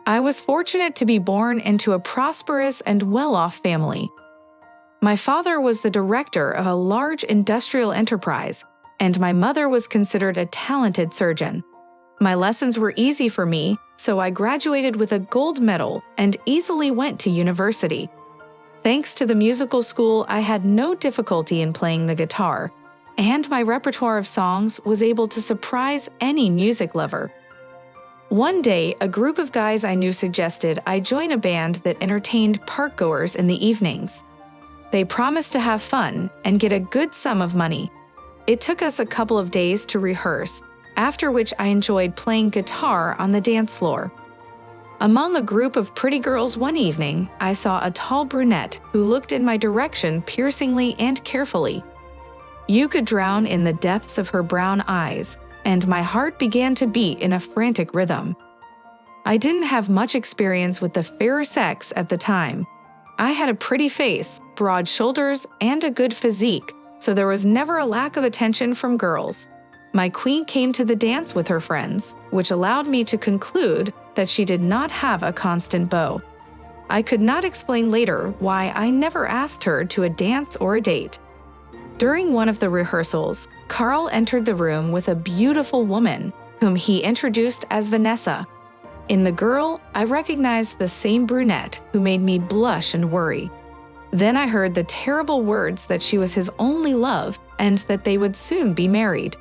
I was fortunate to be born into a prosperous and well-off family. My father was the director of a large industrial enterprise, and my mother was considered a talented surgeon. My lessons were easy for me, so I graduated with a gold medal and easily went to university. Thanks to the musical school, I had no difficulty in playing the guitar, and my repertoire of songs was able to surprise any music lover. One day, a group of guys I knew suggested I join a band that entertained parkgoers in the evenings. They promised to have fun and get a good sum of money. It took us a couple of days to rehearse, after which I enjoyed playing guitar on the dance floor. Among a group of pretty girls one evening, I saw a tall brunette who looked in my direction piercingly and carefully. You could drown in the depths of her brown eyes, and my heart began to beat in a frantic rhythm. I didn't have much experience with the fairer sex at the time. I had a pretty face, broad shoulders, and a good physique, so there was never a lack of attention from girls. My queen came to the dance with her friends, which allowed me to conclude that she did not have a constant beau. I could not explain later why I never asked her to a dance or a date. During one of the rehearsals, Carl entered the room with a beautiful woman, whom he introduced as Vanessa. In the girl, I recognized the same brunette who made me blush and worry. Then I heard the terrible words that she was his only love and that they would soon be married.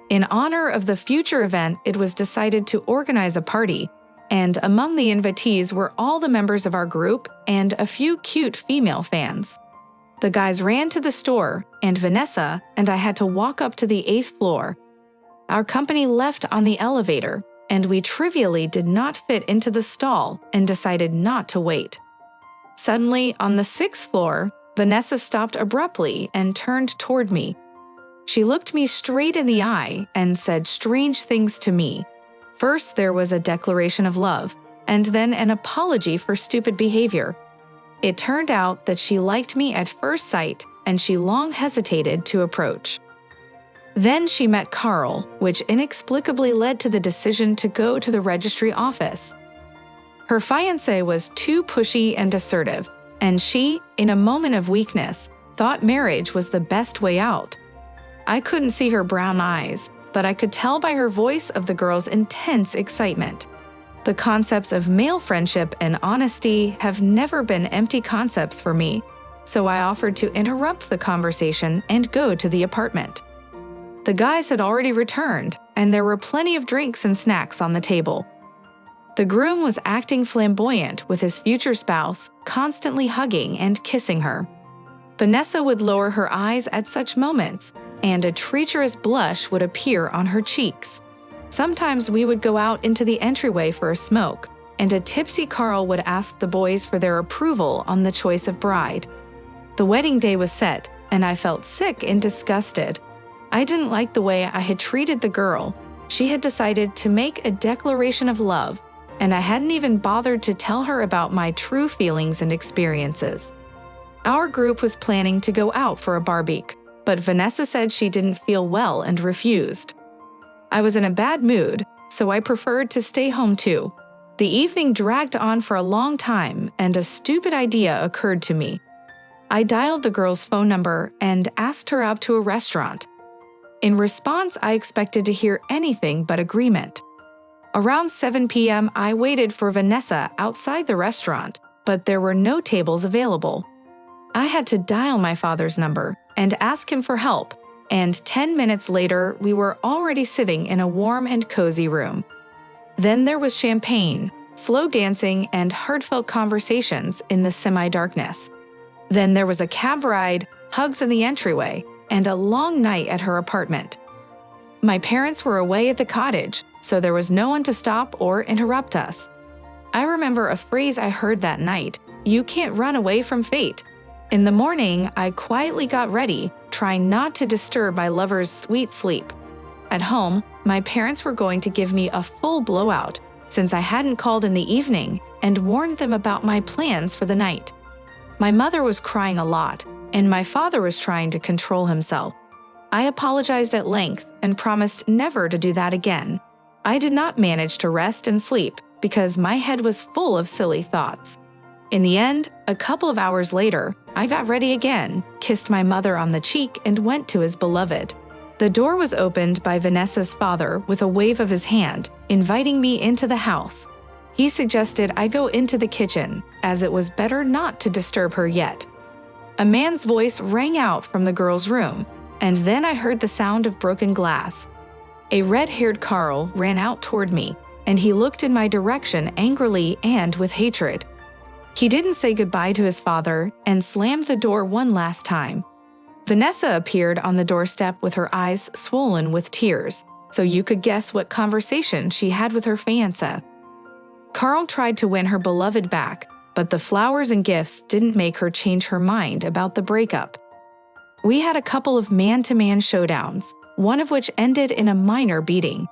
In honor of the future event, it was decided to organize a party, and among the invitees were all the members of our group and a few cute female fans. The guys ran to the store, and Vanessa and I had to walk up to the 8th floor. Our company left on the elevator, and we trivially did not fit into the stall and decided not to wait. Suddenly, on the 6th floor, Vanessa stopped abruptly and turned toward me. She looked me straight in the eye and said strange things to me. First, there was a declaration of love, and then an apology for stupid behavior. It turned out that she liked me at first sight, and she long hesitated to approach. Then she met Carl, which inexplicably led to the decision to go to the registry office. Her fiancé was too pushy and assertive, and she, in a moment of weakness, thought marriage was the best way out. I couldn't see her brown eyes, but I could tell by her voice of the girl's intense excitement. The concepts of male friendship and honesty have never been empty concepts for me, so I offered to interrupt the conversation and go to the apartment. The guys had already returned, and there were plenty of drinks and snacks on the table. The groom was acting flamboyant with his future spouse, constantly hugging and kissing her. Vanessa would lower her eyes at such moments, and a treacherous blush would appear on her cheeks. Sometimes we would go out into the entryway for a smoke, and a tipsy Carl would ask the boys for their approval on the choice of bride. The wedding day was set, and I felt sick and disgusted. I didn't like the way I had treated the girl. She had decided to make a declaration of love, and I hadn't even bothered to tell her about my true feelings and experiences. Our group was planning to go out for a barbecue, but Vanessa said she didn't feel well and refused. I was in a bad mood, so I preferred to stay home too. The evening dragged on for a long time, and a stupid idea occurred to me. I dialed the girl's phone number and asked her out to a restaurant. In response, I expected to hear anything but agreement. Around 7 p.m., I waited for Vanessa outside the restaurant, but there were no tables available. I had to dial my father's number and ask him for help, and 10 minutes later, we were already sitting in a warm and cozy room. Then there was champagne, slow dancing, and heartfelt conversations in the semi-darkness. Then there was a cab ride, hugs in the entryway, and a long night at her apartment. My parents were away at the cottage, so there was no one to stop or interrupt us. I remember a phrase I heard that night: "You can't run away from fate." In the morning, I quietly got ready, trying not to disturb my lover's sweet sleep. At home, my parents were going to give me a full blowout, since I hadn't called in the evening and warned them about my plans for the night. My mother was crying a lot, and my father was trying to control himself. I apologized at length and promised never to do that again. I did not manage to rest and sleep because my head was full of silly thoughts. In the end, a couple of hours later, I got ready again, kissed my mother on the cheek, and went to his beloved. The door was opened by Vanessa's father with a wave of his hand, inviting me into the house. He suggested I go into the kitchen, as it was better not to disturb her yet. A man's voice rang out from the girl's room, and then I heard the sound of broken glass. A red-haired Carl ran out toward me, and he looked in my direction angrily and with hatred. He didn't say goodbye to his father and slammed the door one last time. Vanessa appeared on the doorstep with her eyes swollen with tears, so you could guess what conversation she had with her fiancé. Carl tried to win her beloved back, but the flowers and gifts didn't make her change her mind about the breakup. We had a couple of man-to-man showdowns, one of which ended in a minor beating.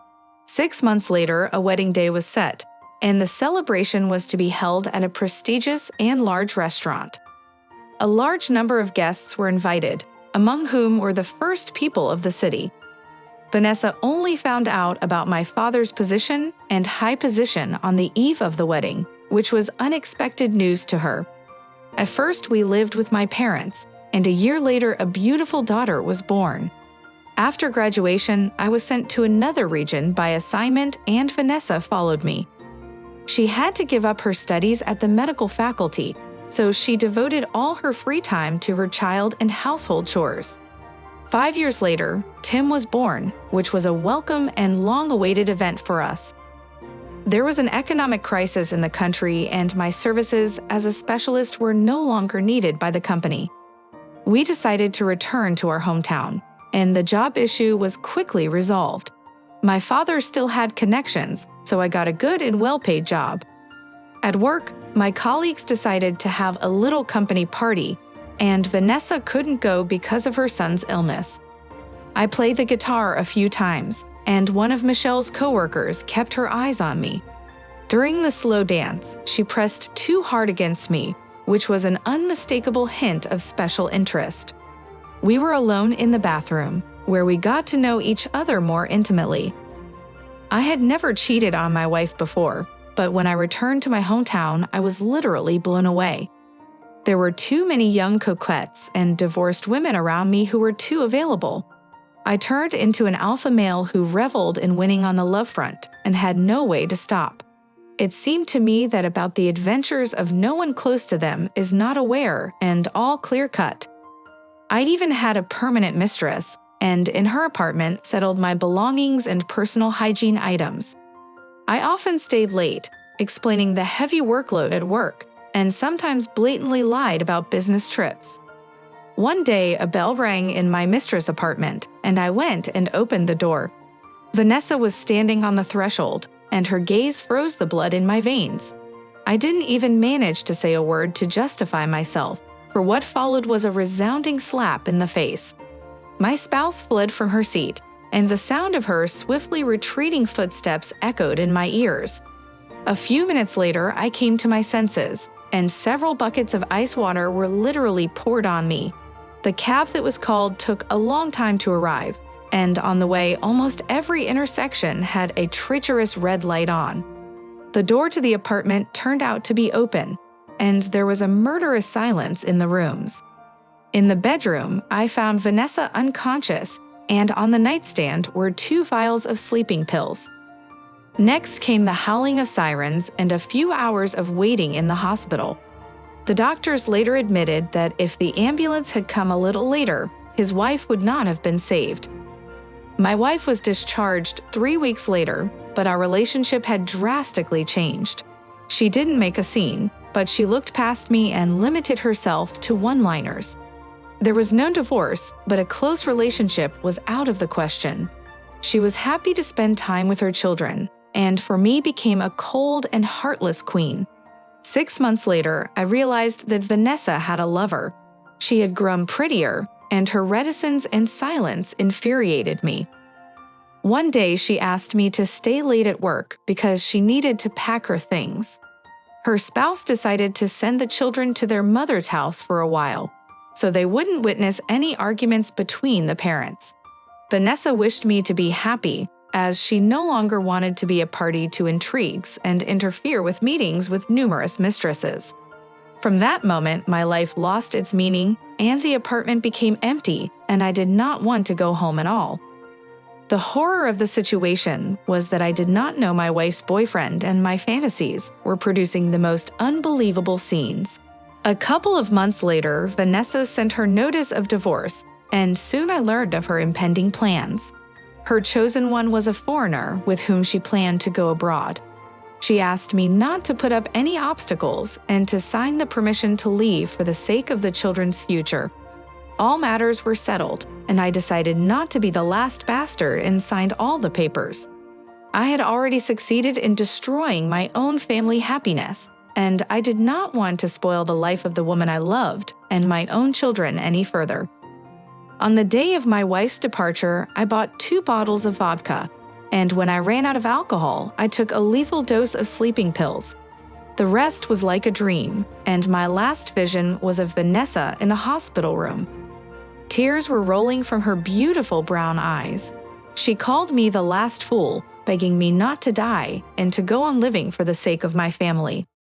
6 months later, a wedding day was set, and the celebration was to be held at a prestigious and large restaurant. A large number of guests were invited, among whom were the first people of the city. Vanessa only found out about my father's position and high position on the eve of the wedding, which was unexpected news to her. At first, we lived with my parents, and a year later, a beautiful daughter was born. After graduation, I was sent to another region by assignment, and Vanessa followed me. She had to give up her studies at the medical faculty, so she devoted all her free time to her child and household chores. 5 years later, Tim was born, which was a welcome and long-awaited event for us. There was an economic crisis in the country, and my services as a specialist were no longer needed by the company. We decided to return to our hometown, and the job issue was quickly resolved. My father still had connections, so I got a good and well-paid job. At work, my colleagues decided to have a little company party, and Vanessa couldn't go because of her son's illness. I played the guitar a few times, and one of Michelle's coworkers kept her eyes on me. During the slow dance, she pressed too hard against me, which was an unmistakable hint of special interest. We were alone in the bathroom, where we got to know each other more intimately. I had never cheated on my wife before, but when I returned to my hometown, I was literally blown away. There were too many young coquettes and divorced women around me who were too available. I turned into an alpha male who reveled in winning on the love front and had no way to stop. It seemed to me that about the adventures of no one close to them is not aware and all clear-cut. I'd even had a permanent mistress, and in her apartment settled my belongings and personal hygiene items. I often stayed late, explaining the heavy workload at work, and sometimes blatantly lied about business trips. One day, a bell rang in my mistress' apartment, and I went and opened the door. Vanessa was standing on the threshold, and her gaze froze the blood in my veins. I didn't even manage to say a word to justify myself, for what followed was a resounding slap in the face. My spouse fled from her seat, and the sound of her swiftly retreating footsteps echoed in my ears. A few minutes later, I came to my senses, and several buckets of ice water were literally poured on me. The cab that was called took a long time to arrive, and on the way, almost every intersection had a treacherous red light on. The door to the apartment turned out to be open, and there was a murderous silence in the rooms. In the bedroom, I found Vanessa unconscious, and on the nightstand were 2 vials of sleeping pills. Next came the howling of sirens and a few hours of waiting in the hospital. The doctors later admitted that if the ambulance had come a little later, his wife would not have been saved. My wife was discharged 3 weeks later, but our relationship had drastically changed. She didn't make a scene, but she looked past me and limited herself to one-liners. There was no divorce, but a close relationship was out of the question. She was happy to spend time with her children, and for me became a cold and heartless queen. 6 months later, I realized that Vanessa had a lover. She had grown prettier, and her reticence and silence infuriated me. One day, she asked me to stay late at work because she needed to pack her things. Her spouse decided to send the children to their mother's house for a while, so they wouldn't witness any arguments between the parents. Vanessa wished me to be happy, as she no longer wanted to be a party to intrigues and interfere with meetings with numerous mistresses. From that moment, my life lost its meaning, and the apartment became empty, and I did not want to go home at all. The horror of the situation was that I did not know my wife's boyfriend and my fantasies were producing the most unbelievable scenes. A couple of months later, Vanessa sent her notice of divorce, and soon I learned of her impending plans. Her chosen one was a foreigner with whom she planned to go abroad. She asked me not to put up any obstacles and to sign the permission to leave for the sake of the children's future. All matters were settled, and I decided not to be the last bastard and signed all the papers. I had already succeeded in destroying my own family happiness, and I did not want to spoil the life of the woman I loved and my own children any further. On the day of my wife's departure, I bought 2 bottles of vodka, and when I ran out of alcohol, I took a lethal dose of sleeping pills. The rest was like a dream, and my last vision was of Vanessa in a hospital room. Tears were rolling from her beautiful brown eyes. She called me the last fool, begging me not to die and to go on living for the sake of my family.